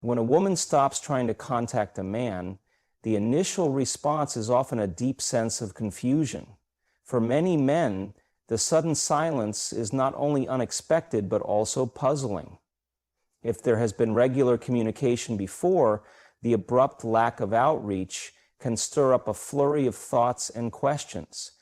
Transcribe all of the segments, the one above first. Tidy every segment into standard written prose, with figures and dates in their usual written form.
When a woman stops trying to contact a man, the initial response is often a deep sense of confusion. For many men, the sudden silence is not only unexpected but also puzzling. If there has been regular communication before, the abrupt lack of outreach can stir up a flurry of thoughts and questions.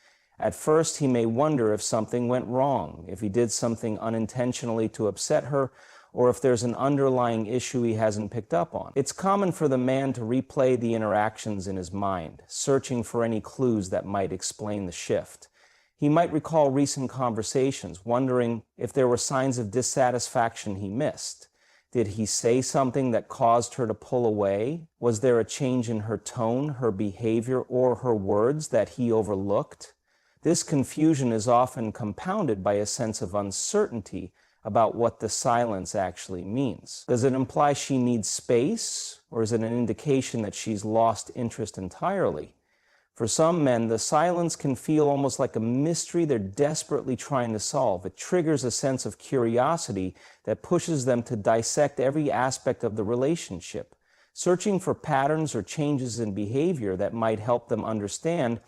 At first, he may wonder if something went wrong, if he did something unintentionally to upset her, or if there's an underlying issue he hasn't picked up on. It's common for the man to replay the interactions in his mind, searching for any clues that might explain the shift. He might recall recent conversations, wondering if there were signs of dissatisfaction he missed. Did he say something that caused her to pull away? Was there a change in her tone, her behavior, or her words that he overlooked? This confusion is often compounded by a sense of uncertainty about what the silence actually means. Does it imply she needs space, or is it an indication that she's lost interest entirely? For some men, the silence can feel almost like a mystery they're desperately trying to solve. It triggers a sense of curiosity that pushes them to dissect every aspect of the relationship, searching for patterns or changes in behavior that might help them understand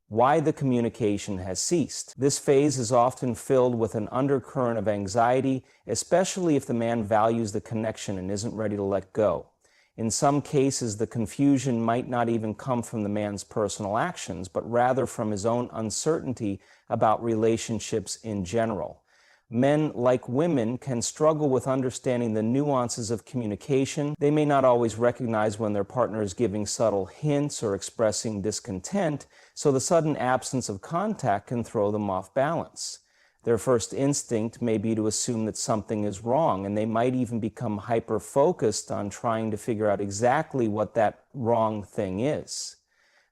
why the communication has ceased. This phase is often filled with an undercurrent of anxiety, especially if the man values the connection and isn't ready to let go. In some cases, the confusion might not even come from the man's personal actions, but rather from his own uncertainty about relationships in general. Men, like women, can struggle with understanding the nuances of communication. They may not always recognize when their partner is giving subtle hints or expressing discontent, so the sudden absence of contact can throw them off balance. Their first instinct may be to assume that something is wrong, and they might even become hyper-focused on trying to figure out exactly what that wrong thing is.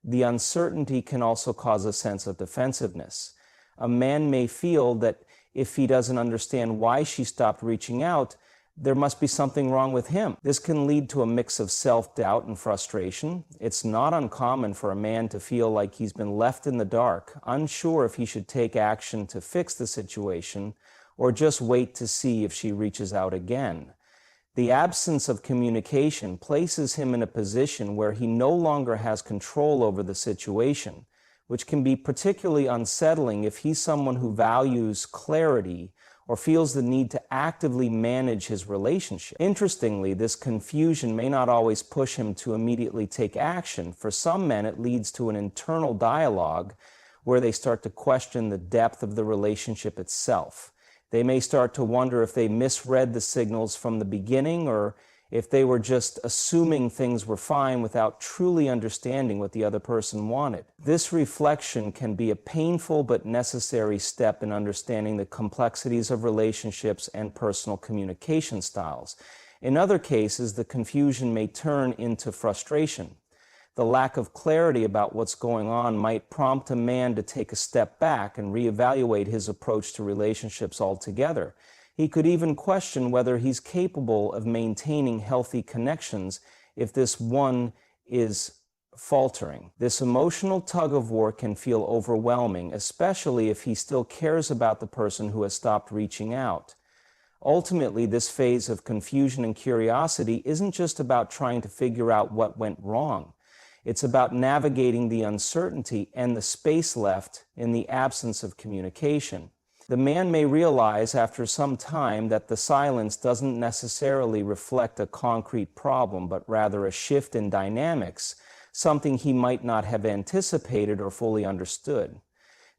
The uncertainty can also cause a sense of defensiveness. A man may feel that if he doesn't understand why she stopped reaching out, there must be something wrong with him. This can lead to a mix of self-doubt and frustration. It's not uncommon for a man to feel like he's been left in the dark, unsure if he should take action to fix the situation or just wait to see if she reaches out again. The absence of communication places him in a position where he no longer has control over the situation, which can be particularly unsettling if he's someone who values clarity or feels the need to actively manage his relationship. Interestingly, this confusion may not always push him to immediately take action. For some men, it leads to an internal dialogue where they start to question the depth of the relationship itself. They may start to wonder if they misread the signals from the beginning or if they were just assuming things were fine without truly understanding what the other person wanted. This reflection can be a painful but necessary step in understanding the complexities of relationships and personal communication styles. In other cases, the confusion may turn into frustration. The lack of clarity about what's going on might prompt a man to take a step back and reevaluate his approach to relationships altogether. He could even question whether he's capable of maintaining healthy connections if this one is faltering. This emotional tug-of-war can feel overwhelming, especially if he still cares about the person who has stopped reaching out. Ultimately, this phase of confusion and curiosity isn't just about trying to figure out what went wrong. It's about navigating the uncertainty and the space left in the absence of communication. The man may realize after some time that the silence doesn't necessarily reflect a concrete problem, but rather a shift in dynamics, something he might not have anticipated or fully understood.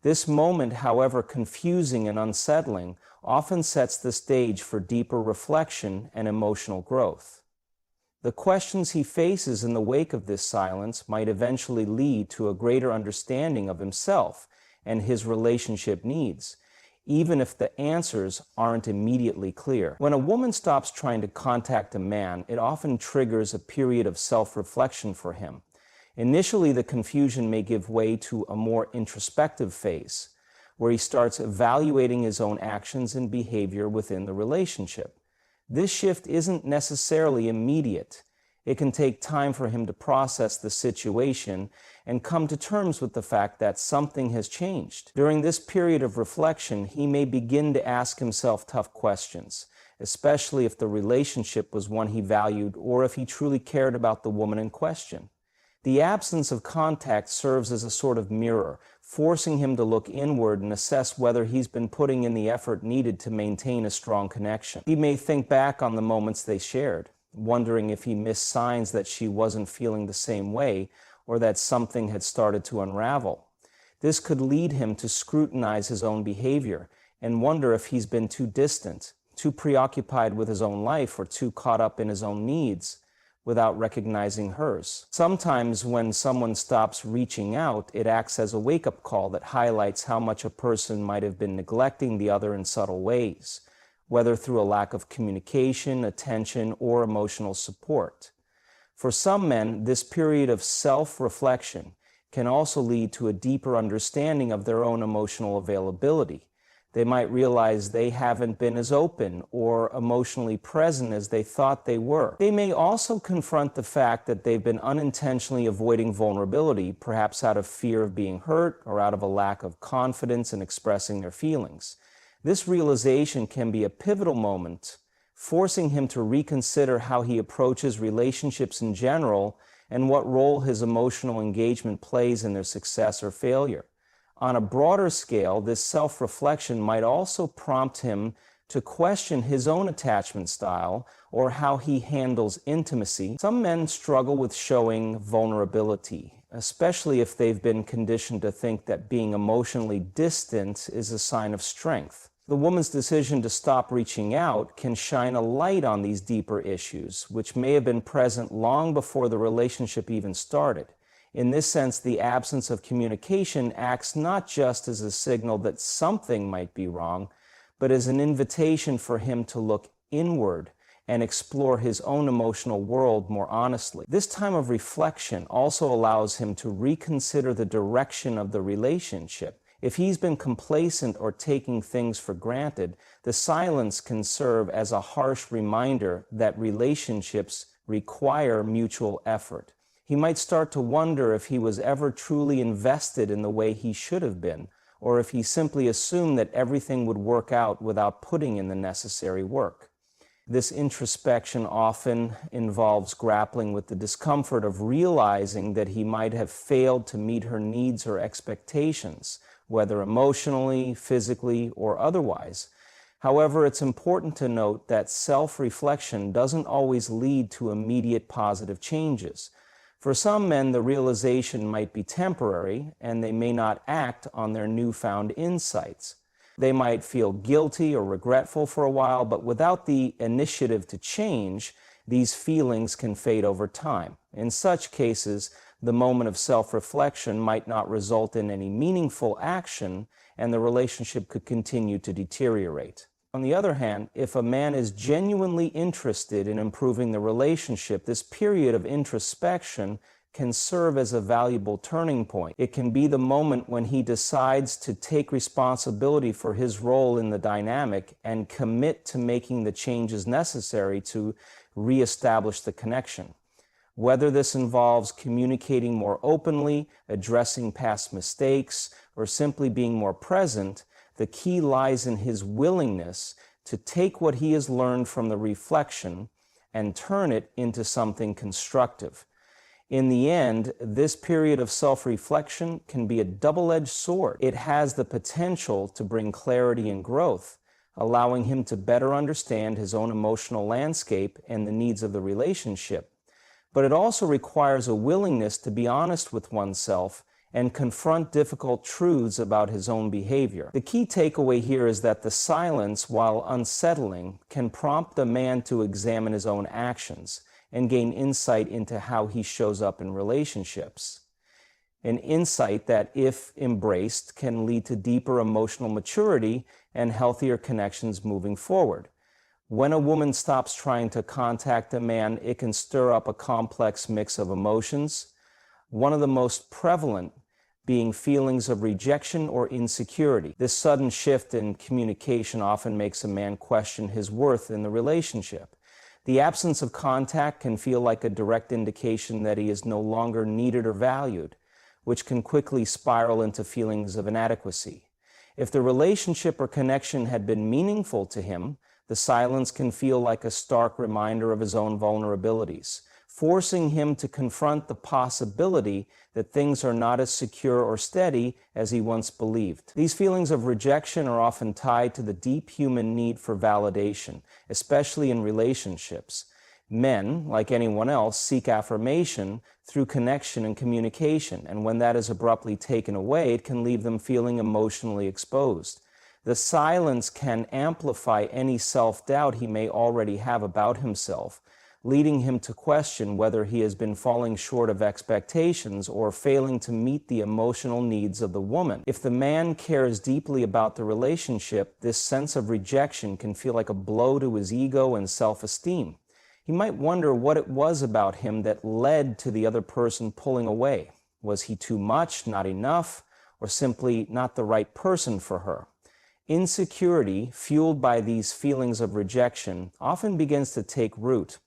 This moment, however confusing and unsettling, often sets the stage for deeper reflection and emotional growth. The questions he faces in the wake of this silence might eventually lead to a greater understanding of himself and his relationship needs, even if the answers aren't immediately clear. When a woman stops trying to contact a man, it often triggers a period of self-reflection for him. Initially, the confusion may give way to a more introspective phase, where he starts evaluating his own actions and behavior within the relationship. This shift isn't necessarily immediate. It can take time for him to process the situation and come to terms with the fact that something has changed. During this period of reflection, he may begin to ask himself tough questions. especially if the relationship was one he valued or if he truly cared about the woman in question. The absence of contact serves as a sort of mirror, forcing him to look inward and assess whether he's been putting in the effort needed to maintain a strong connection. He may think back on the moments they shared, wondering if he missed signs that she wasn't feeling the same way or that something had started to unravel. This could lead him to scrutinize his own behavior and wonder if he's been too distant, too preoccupied with his own life, or too caught up in his own needs without recognizing hers. Sometimes when someone stops reaching out, it acts as a wake-up call that highlights how much a person might have been neglecting the other in subtle ways, whether through a lack of communication, attention, or emotional support. For some men, this period of self-reflection can also lead to a deeper understanding of their own emotional availability. They might realize they haven't been as open or emotionally present as they thought they were. They may also confront the fact that they've been unintentionally avoiding vulnerability, perhaps out of fear of being hurt or out of a lack of confidence in expressing their feelings. This realization can be a pivotal moment, forcing him to reconsider how he approaches relationships in general and what role his emotional engagement plays in their success or failure. On a broader scale, this self-reflection might also prompt him to question his own attachment style or how he handles intimacy. Some men struggle with showing vulnerability, especially if they've been conditioned to think that being emotionally distant is a sign of strength. The woman's decision to stop reaching out can shine a light on these deeper issues, which may have been present long before the relationship even started. In this sense, the absence of communication acts not just as a signal that something might be wrong, but as an invitation for him to look inward and explore his own emotional world more honestly. This time of reflection also allows him to reconsider the direction of the relationship. If he's been complacent or taking things for granted, the silence can serve as a harsh reminder that relationships require mutual effort. He might start to wonder if he was ever truly invested in the way he should have been, or if he simply assumed that everything would work out without putting in the necessary work. This introspection often involves grappling with the discomfort of realizing that he might have failed to meet her needs or expectations, whether emotionally, physically, or otherwise. However, it's important to note that self-reflection doesn't always lead to immediate positive changes. For some men, the realization might be temporary, and they may not act on their newfound insights. They might feel guilty or regretful for a while, but without the initiative to change, these feelings can fade over time. In such cases, the moment of self-reflection might not result in any meaningful action, and the relationship could continue to deteriorate. On the other hand, if a man is genuinely interested in improving the relationship, this period of introspection can serve as a valuable turning point. It can be the moment when he decides to take responsibility for his role in the dynamic and commit to making the changes necessary to reestablish the connection. Whether this involves communicating more openly, addressing past mistakes, or simply being more present, the key lies in his willingness to take what he has learned from the reflection and turn it into something constructive. In the end, this period of self-reflection can be a double-edged sword. It has the potential to bring clarity and growth, allowing him to better understand his own emotional landscape and the needs of the relationship. But it also requires a willingness to be honest with oneself and confront difficult truths about his own behavior. The key takeaway here is that the silence, while unsettling, can prompt a man to examine his own actions and gain insight into how he shows up in relationships. An insight that, if embraced, can lead to deeper emotional maturity and healthier connections moving forward. When a woman stops trying to contact a man, it can stir up a complex mix of emotions. One of the most prevalent being feelings of rejection or insecurity. This sudden shift in communication often makes a man question his worth in the relationship. The absence of contact can feel like a direct indication that he is no longer needed or valued, which can quickly spiral into feelings of inadequacy. If the relationship or connection had been meaningful to him, The silence can feel like a stark reminder of his own vulnerabilities, forcing him to confront the possibility that things are not as secure or steady as he once believed. These feelings of rejection are often tied to the deep human need for validation, especially in relationships. Men, like anyone else, seek affirmation through connection and communication, and when that is abruptly taken away, it can leave them feeling emotionally exposed. The silence can amplify any self-doubt he may already have about himself, leading him to question whether he has been falling short of expectations or failing to meet the emotional needs of the woman. If the man cares deeply about the relationship, this sense of rejection can feel like a blow to his ego and self-esteem. He might wonder what it was about him that led to the other person pulling away. Was he too much, not enough, or simply not the right person for her? Insecurity, fueled by these feelings of rejection, often begins to take root.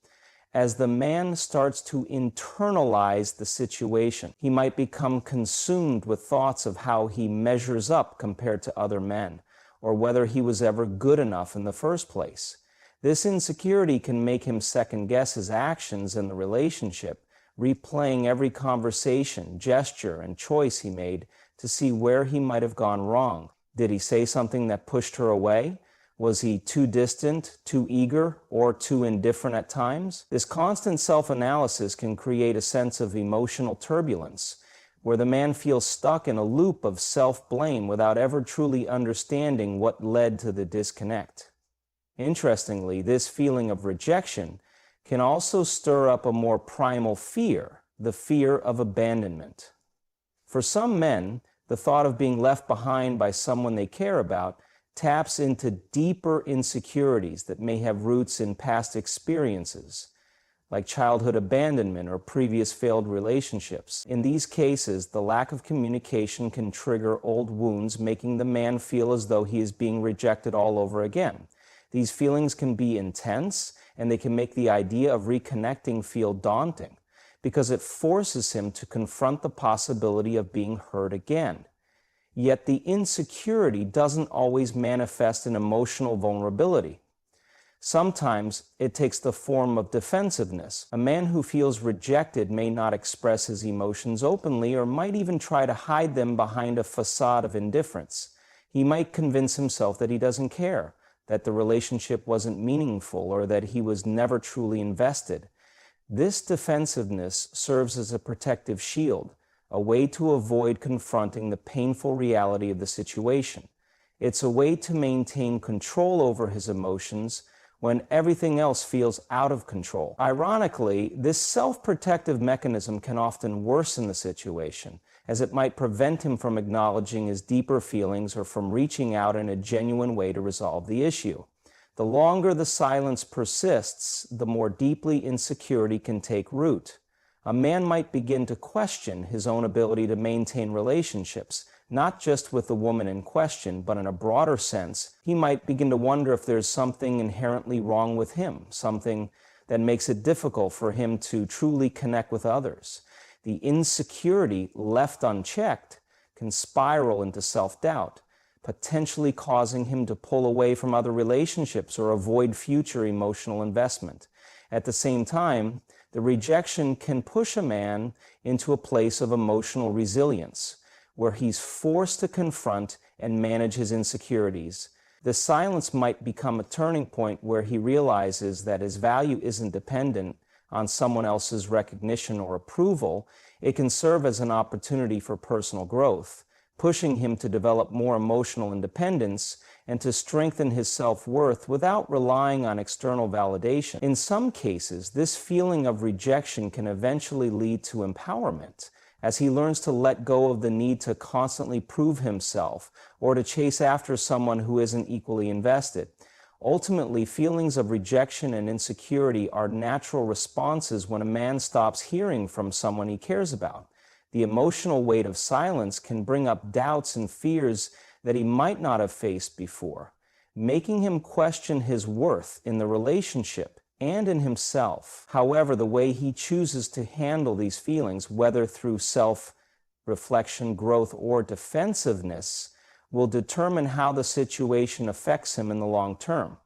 As the man starts to internalize the situation, he might become consumed with thoughts of how he measures up compared to other men, or whether he was ever good enough in the first place. This insecurity can make him second-guess his actions in the relationship, replaying every conversation, gesture, and choice he made to see where he might have gone wrong. Did he say something that pushed her away? Was he too distant, too eager, or too indifferent at times? This constant self-analysis can create a sense of emotional turbulence, where the man feels stuck in a loop of self-blame without ever truly understanding what led to the disconnect. Interestingly, this feeling of rejection can also stir up a more primal fear, the fear of abandonment. For some men, the thought of being left behind by someone they care about taps into deeper insecurities that may have roots in past experiences, like childhood abandonment or previous failed relationships. In these cases, the lack of communication can trigger old wounds, making the man feel as though he is being rejected all over again. These feelings can be intense, and they can make the idea of reconnecting feel daunting, because it forces him to confront the possibility of being hurt again. Yet the insecurity doesn't always manifest in emotional vulnerability. Sometimes it takes the form of defensiveness. A man who feels rejected may not express his emotions openly, or might even try to hide them behind a facade of indifference. He might convince himself that he doesn't care, that the relationship wasn't meaningful, or that he was never truly invested. This defensiveness serves as a protective shield, a way to avoid confronting the painful reality of the situation. It's a way to maintain control over his emotions when everything else feels out of control. Ironically, this self-protective mechanism can often worsen the situation, as it might prevent him from acknowledging his deeper feelings or from reaching out in a genuine way to resolve the issue. The longer the silence persists, the more deeply insecurity can take root. A man might begin to question his own ability to maintain relationships, not just with the woman in question, but in a broader sense. He might begin to wonder if there's something inherently wrong with him, something that makes it difficult for him to truly connect with others. The insecurity left unchecked can spiral into self-doubt, potentially causing him to pull away from other relationships or avoid future emotional investment. At the same time, the rejection can push a man into a place of emotional resilience, where he's forced to confront and manage his insecurities. The silence might become a turning point where he realizes that his value isn't dependent on someone else's recognition or approval. It can serve as an opportunity for personal growth, pushing him to develop more emotional independence and to strengthen his self-worth without relying on external validation. In some cases, this feeling of rejection can eventually lead to empowerment, as he learns to let go of the need to constantly prove himself or to chase after someone who isn't equally invested. Ultimately, feelings of rejection and insecurity are natural responses when a man stops hearing from someone he cares about. The emotional weight of silence can bring up doubts and fears that he might not have faced before, making him question his worth in the relationship and in himself. However, the way he chooses to handle these feelings, whether through self-reflection, growth, or defensiveness, will determine how the situation affects him in the long term.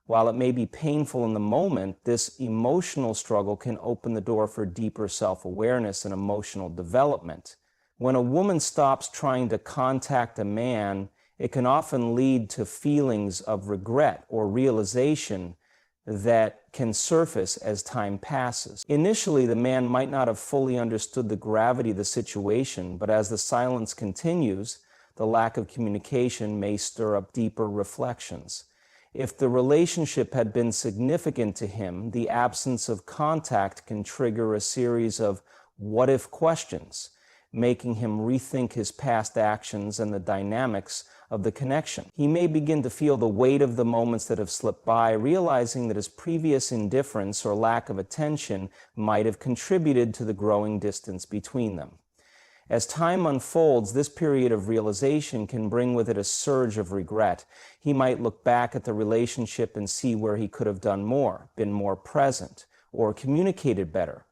While it may be painful in the moment, this emotional struggle can open the door for deeper self-awareness and emotional development. When a woman stops trying to contact a man, it can often lead to feelings of regret or realization that can surface as time passes. Initially, the man might not have fully understood the gravity of the situation, but as the silence continues, the lack of communication may stir up deeper reflections. If the relationship had been significant to him, the absence of contact can trigger a series of what-if questions, making him rethink his past actions and the dynamics of the connection. He may begin to feel the weight of the moments that have slipped by, realizing that his previous indifference or lack of attention might have contributed to the growing distance between them. As time unfolds, this period of realization can bring with it a surge of regret. He might look back at the relationship and see where he could have done more, been more present, or communicated better.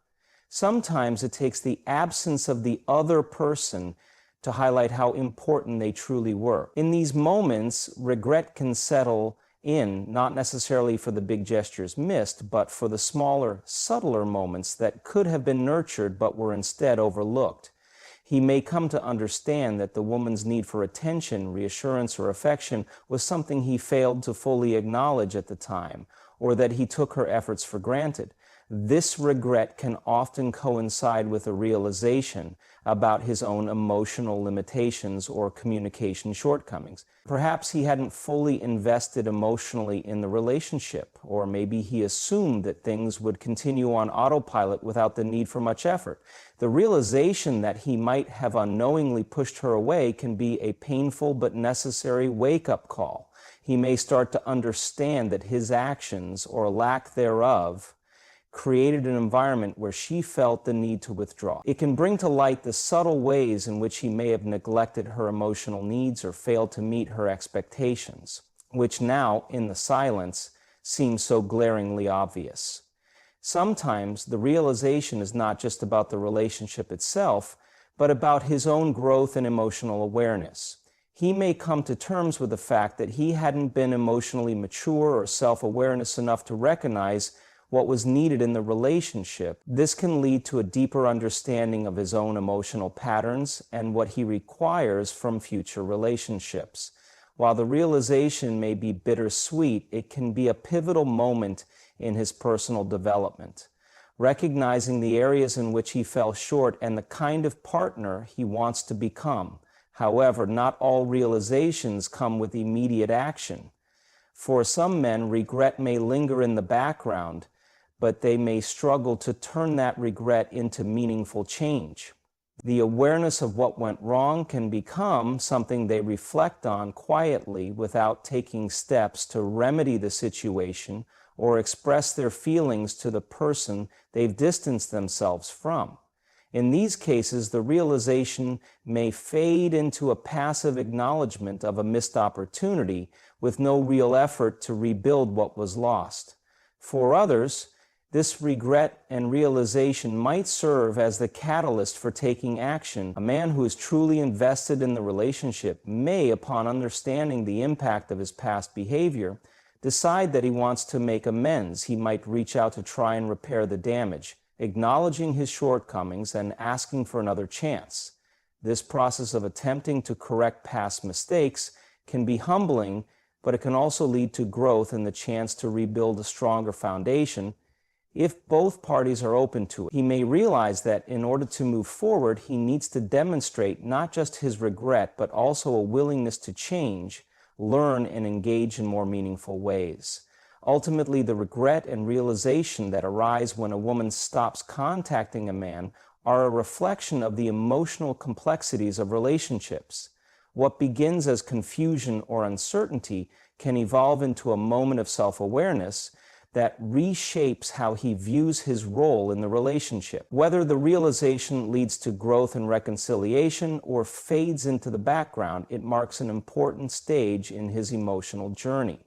Sometimes it takes the absence of the other person to highlight how important they truly were. In these moments, regret can settle in, not necessarily for the big gestures missed, but for the smaller, subtler moments that could have been nurtured but were instead overlooked. He may come to understand that the woman's need for attention, reassurance, or affection was something he failed to fully acknowledge at the time, or that he took her efforts for granted. This regret can often coincide with a realization about his own emotional limitations or communication shortcomings. Perhaps he hadn't fully invested emotionally in the relationship, or maybe he assumed that things would continue on autopilot without the need for much effort. The realization that he might have unknowingly pushed her away can be a painful but necessary wake-up call. He may start to understand that his actions, or lack thereof, created an environment where she felt the need to withdraw. It can bring to light the subtle ways in which he may have neglected her emotional needs or failed to meet her expectations, which now, in the silence, seem so glaringly obvious. Sometimes the realization is not just about the relationship itself, but about his own growth and emotional awareness. He may come to terms with the fact that he hadn't been emotionally mature or self-awareness enough to recognize what was needed in the relationship. This can lead to a deeper understanding of his own emotional patterns and what he requires from future relationships. While the realization may be bittersweet, it can be a pivotal moment in his personal development. Recognizing the areas in which he fell short and the kind of partner he wants to become. However, not all realizations come with immediate action. For some men, regret may linger in the background, but they may struggle to turn that regret into meaningful change. The awareness of what went wrong can become something they reflect on quietly without taking steps to remedy the situation or express their feelings to the person they've distanced themselves from. In these cases, the realization may fade into a passive acknowledgement of a missed opportunity with no real effort to rebuild what was lost. For others, this regret and realization might serve as the catalyst for taking action. A man who is truly invested in the relationship may, upon understanding the impact of his past behavior, decide that he wants to make amends. He might reach out to try and repair the damage, acknowledging his shortcomings and asking for another chance. This process of attempting to correct past mistakes can be humbling, but it can also lead to growth and the chance to rebuild a stronger foundation if both parties are open to it. He may realize that in order to move forward, he needs to demonstrate not just his regret, but also a willingness to change, learn, and engage in more meaningful ways. Ultimately, the regret and realization that arise when a woman stops contacting a man are a reflection of the emotional complexities of relationships. What begins as confusion or uncertainty can evolve into a moment of self-awareness that reshapes how he views his role in the relationship. Whether the realization leads to growth and reconciliation or fades into the background, it marks an important stage in his emotional journey.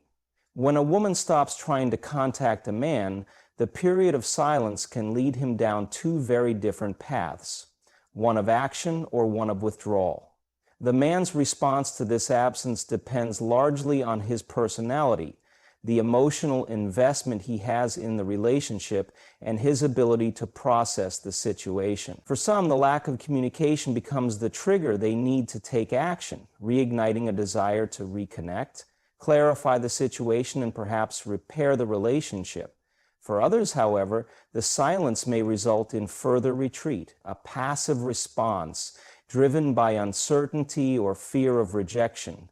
When a woman stops trying to contact a man, the period of silence can lead him down two very different paths, one of action or one of withdrawal. The man's response to this absence depends largely on his personality. the emotional investment he has in the relationship, and his ability to process the situation. For some, the lack of communication becomes the trigger they need to take action, reigniting a desire to reconnect, clarify the situation, and perhaps repair the relationship. For others, however, the silence may result in further retreat, a passive response driven by uncertainty or fear of rejection.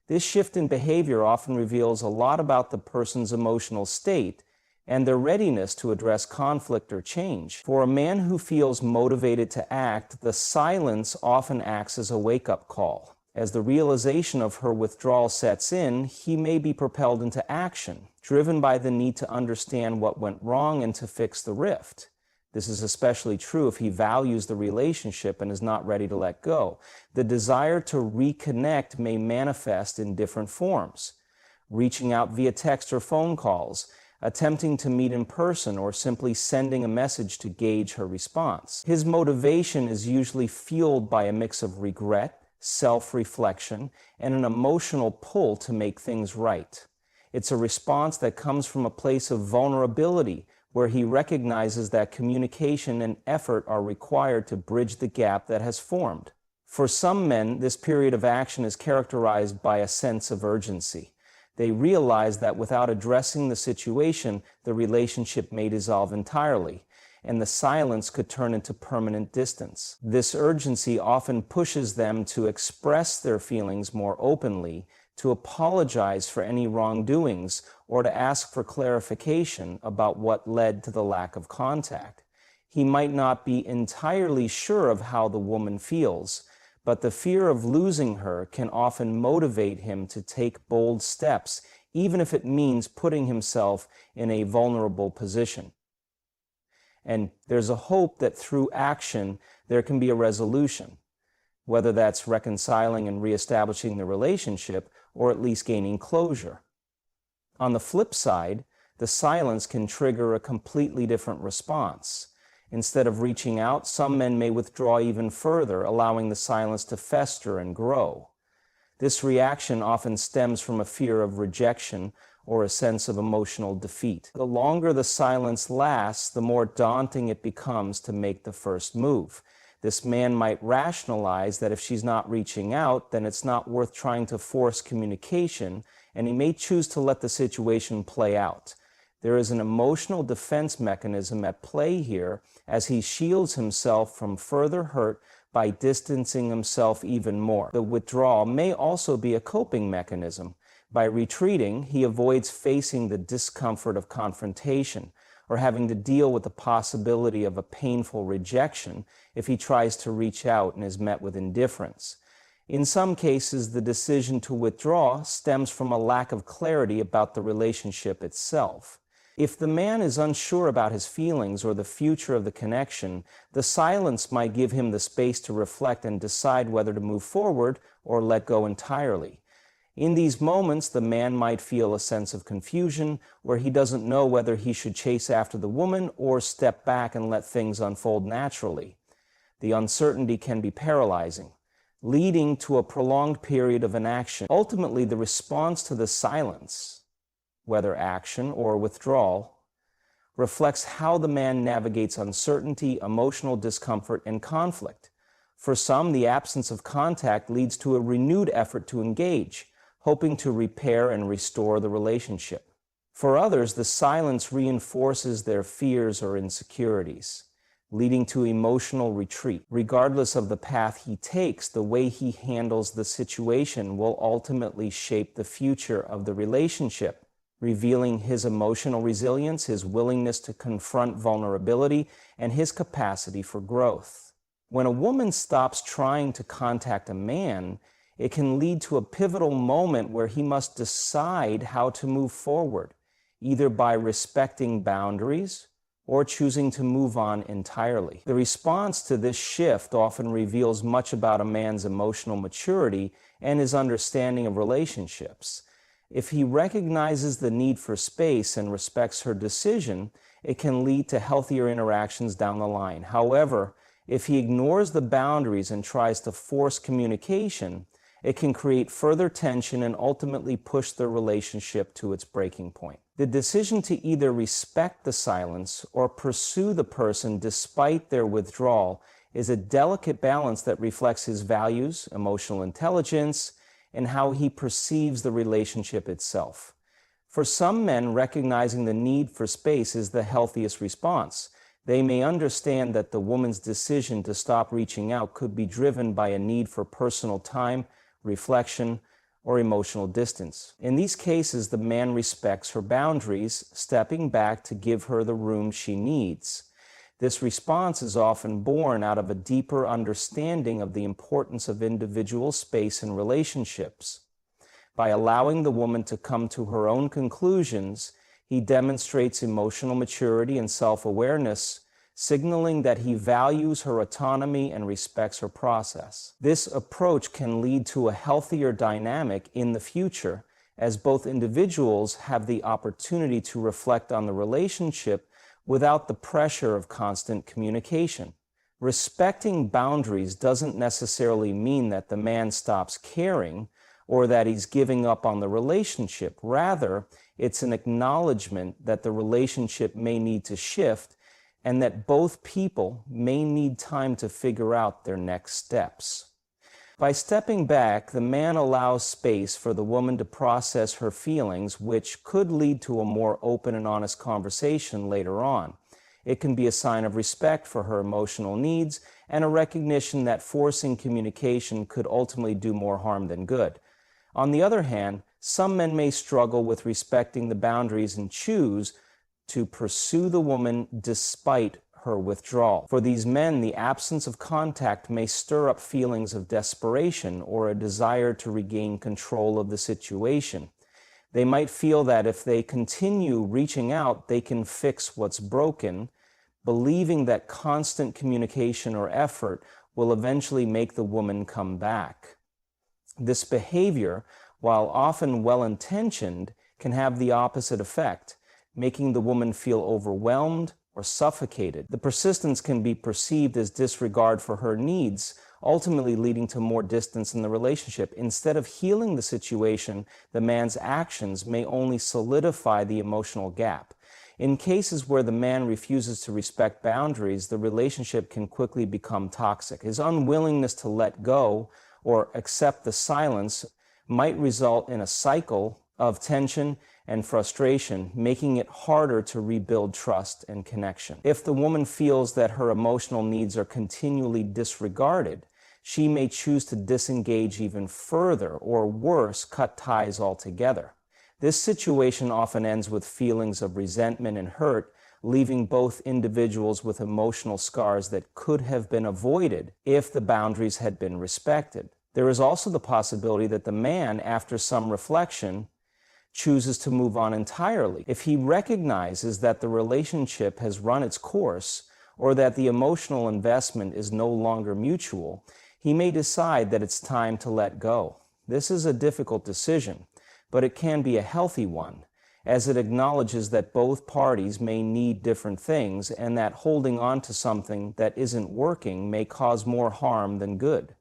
This shift in behavior often reveals a lot about the person's emotional state and their readiness to address conflict or change. For a man who feels motivated to act, the silence often acts as a wake-up call. As the realization of her withdrawal sets in, he may be propelled into action, driven by the need to understand what went wrong and to fix the rift. This is especially true if he values the relationship and is not ready to let go. The desire to reconnect may manifest in different forms: reaching out via text or phone calls, attempting to meet in person, or simply sending a message to gauge her response. His motivation is usually fueled by a mix of regret, self-reflection, and an emotional pull to make things right. It's a response that comes from a place of vulnerability, where he recognizes that communication and effort are required to bridge the gap that has formed. For some men, this period of action is characterized by a sense of urgency. They realize that without addressing the situation, the relationship may dissolve entirely, and the silence could turn into permanent distance. This urgency often pushes them to express their feelings more openly, to apologize for any wrongdoings, or to ask for clarification about what led to the lack of contact. He might not be entirely sure of how the woman feels, but the fear of losing her can often motivate him to take bold steps, even if it means putting himself in a vulnerable position. And there's a hope that through action there can be a resolution, whether that's reconciling and reestablishing the relationship, or at least gaining closure. On the flip side, the silence can trigger a completely different response. Instead of reaching out, some men may withdraw even further, allowing the silence to fester and grow. This reaction often stems from a fear of rejection or a sense of emotional defeat. The longer the silence lasts, the more daunting it becomes to make the first move. This man might rationalize that if she's not reaching out, then it's not worth trying to force communication, and he may choose to let the situation play out. There is an emotional defense mechanism at play here, as he shields himself from further hurt by distancing himself even more. The withdrawal may also be a coping mechanism. By retreating, he avoids facing the discomfort of confrontation, or having to deal with the possibility of a painful rejection if he tries to reach out and is met with indifference. In some cases, the decision to withdraw stems from a lack of clarity about the relationship itself. If the man is unsure about his feelings or the future of the connection, the silence might give him the space to reflect and decide whether to move forward or let go entirely. In these moments, the man might feel a sense of confusion, where he doesn't know whether he should chase after the woman or step back and let things unfold naturally. The uncertainty can be paralyzing, leading to a prolonged period of inaction. Ultimately, the response to the silence, whether action or withdrawal, reflects how the man navigates uncertainty, emotional discomfort, and conflict. For some, the absence of contact leads to a renewed effort to engage, hoping to repair and restore the relationship. For others, the silence reinforces their fears or insecurities, leading to emotional retreat. Regardless of the path he takes, the way he handles the situation will ultimately shape the future of the relationship, revealing his emotional resilience, his willingness to confront vulnerability, and his capacity for growth. When a woman stops trying to contact a man, it can lead to a pivotal moment where he must decide how to move forward, either by respecting boundaries or choosing to move on entirely. The response to this shift often reveals much about a man's emotional maturity and his understanding of relationships. If he recognizes the need for space and respects her decision, it can lead to healthier interactions down the line. However, if he ignores the boundaries and tries to force communication, It can create further tension and ultimately push the relationship to its breaking point. The decision to either respect the silence or pursue the person despite their withdrawal is a delicate balance that reflects his values, emotional intelligence, and how he perceives the relationship itself. For some men, recognizing the need for space is the healthiest response. They may understand that the woman's decision to stop reaching out could be driven by a need for personal time, reflection, or emotional distance. In these cases, the man respects her boundaries, stepping back to give her the room she needs. This response is often born out of a deeper understanding of the importance of individual space in relationships. By allowing the woman to come to her own conclusions, he demonstrates emotional maturity and self-awareness, signaling that he values her autonomy and respects her process. This approach can lead to a healthier dynamic in the future, as both individuals have the opportunity to reflect on the relationship without the pressure of constant communication. Respecting boundaries doesn't necessarily mean that the man stops caring or that he's giving up on the relationship. Rather, it's an acknowledgement that the relationship may need to shift and that both people may need time to figure out their next steps. By stepping back, the man allows space for the woman to process her feelings, which could lead to a more open and honest conversation later on. It can be a sign of respect for her emotional needs and a recognition that forcing communication could ultimately do more harm than good. On the other hand, some men may struggle with respecting the boundaries and choose to pursue the woman despite her withdrawal. For these men, the absence of contact may stir up feelings of desperation or a desire to regain control of the situation. They might feel that if they continue reaching out, they can fix what's broken, believing that constant communication or effort will eventually make the woman come back. This behavior, while often well-intentioned, can have the opposite effect, making the woman feel overwhelmed or suffocated. The persistence can be perceived as disregard for her needs, ultimately leading to more distance in the relationship. Instead of healing the situation, the man's actions may only solidify the emotional gap. In cases where the man refuses to respect boundaries, the relationship can quickly become toxic. His unwillingness to let go or accept the silence might result in a cycle of tension and frustration, making it harder to rebuild trust and connection. If the woman feels that her emotional needs are continually disregarded, she may choose to disengage even further, or worse, cut ties altogether. This situation often ends with feelings of resentment and hurt, leaving both individuals with emotional scars that could have been avoided if the boundaries had been respected. There is also the possibility that the man, after some reflection, chooses to move on entirely. If he recognizes that the relationship has run its course or that the emotional investment is no longer mutual, he may decide that it's time to let go. This is a difficult decision, but it can be a healthy one, as it acknowledges that both parties may need different things and that holding on to something that isn't working may cause more harm than good.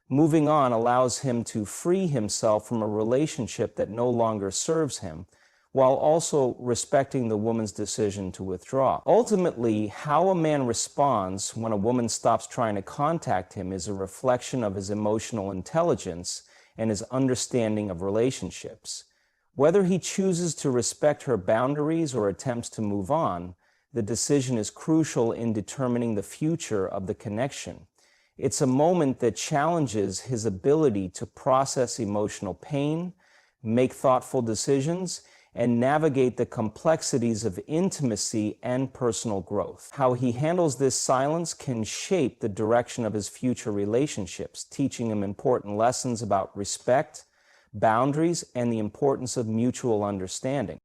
Moving on allows him to free himself from a relationship that no longer serves him, while also respecting the woman's decision to withdraw. Ultimately, how a man responds when a woman stops trying to contact him is a reflection of his emotional intelligence and his understanding of relationships. Whether he chooses to respect her boundaries or attempts to move on, the decision is crucial in determining the future of the connection. It's a moment that challenges his ability to process emotional pain, make thoughtful decisions, and navigate the complexities of intimacy and personal growth. How he handles this silence can shape the direction of his future relationships, teaching him important lessons about respect, boundaries, and the importance of mutual understanding.